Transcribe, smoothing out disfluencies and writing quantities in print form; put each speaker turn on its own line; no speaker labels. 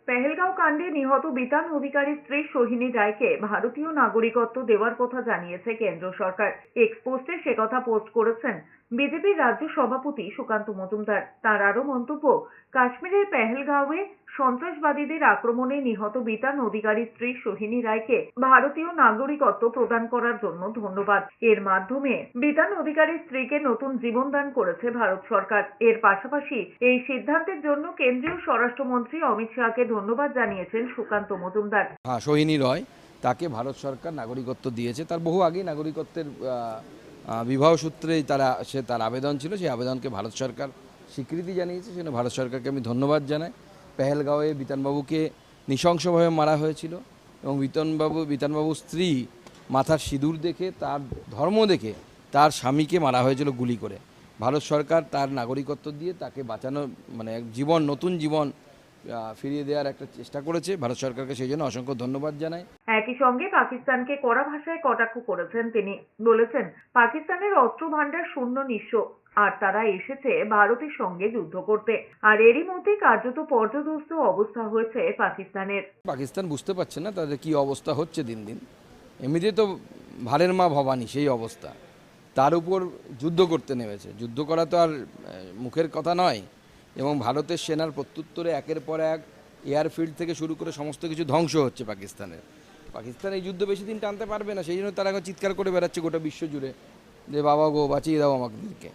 পেহেলগাঁও কাণ্ডে নিহত বিতান অধিকারীর স্ত্রী সোহিনী রায়কে ভারতীয় নাগরিকত্ব দেওয়ার কথা জানিয়েছে কেন্দ্র সরকার। এক্স পোস্টে সে কথা পোস্ট করেছেন বিজেপির রাজ্য সভাপতি সুকান্ত মজুমদার। তার আরও মন্তব্য, কাশ্মীরের পেহেলগাঁওয়ে সন্ত্রাসবাদীদের আক্রমণে নিহত বিতান অধিকারীর স্ত্রী সোহিনী রায়কে ভারতীয় নাগরিকত্ব প্রদান করার জন্য ধন্যবাদ। এর মাধ্যমে বিতান অধিকারীর স্ত্রীকে নতুন জীবন দান করেছে ভারত সরকার। এর পাশাপাশি এই সিদ্ধান্তের জন্য কেন্দ্রীয় স্বরাষ্ট্রমন্ত্রী অমিত শাহকে ধন্যবাদ জানিয়েছেন সুকান্ত মজুমদার।
সোহিনী রয়, তাকে ভারত সরকার নাগরিকত্ব দিয়েছে। তার বহু আগেই নাগরিকত্বের বিবাহ সূত্রেই তার আবেদন ছিল। সেই আবেদনকে ভারত সরকার স্বীকৃতি জানিয়েছে। সেজন্য ভারত সরকারকে আমি ধন্যবাদ জানাই। পেহেলগাঁওয়ে বিতানবাবুকে নৃশংসভাবে মারা হয়েছিল এবং বিতানবাবুর স্ত্রী মাথার সিঁদুর দেখে, তার ধর্ম দেখে তার স্বামীকে মারা হয়েছিল গুলি করে। ভারত সরকার তার নাগরিকত্ব দিয়ে তাকে বাঁচানোর এক নতুন জীবন ফিরিয়ে দেওয়ার একটা চেষ্টা করেছে। ভারত সরকারকে সেই জন্য অসংখ্য ধন্যবাদ জানাই।
একই সঙ্গে পাকিস্তানকে কড়া ভাষায় কটাক্ষ করেছেন তিনি। বলেছেন, পাকিস্তানের অস্ত্র ভান্ডার শূন্য নিঃস্ব, আর তারা এসেছে ভারতের সঙ্গে যুদ্ধ করতে। আর এরই মধ্যে কার্যত পর্যদস্ত অবস্থা হয়েছে পাকিস্তানের।
পাকিস্তান বুঝতে পারছে না তাদের কি অবস্থা হচ্ছে দিন দিন। এমনিতে তো ভারের মা ভবানী, সেই অবস্থা। তার উপর যুদ্ধ করতে নেমেছে। যুদ্ধ করা তো আর মুখের কথা নয়। এবং ভারতের সেনার প্রত্যুত্তরে একের পর এক এয়ারফিল্ড থেকে শুরু করে সমস্ত কিছু ধ্বংস হচ্ছে পাকিস্তানের। পাকিস্তান এই যুদ্ধ বেশি দিন টানতে পারবে না। সেই জন্য তারা এখন চিৎকার করে বেড়াচ্ছে গোটা বিশ্ব জুড়ে যে বাবা গো, বাঁচিয়ে দাও আমাদেরকে।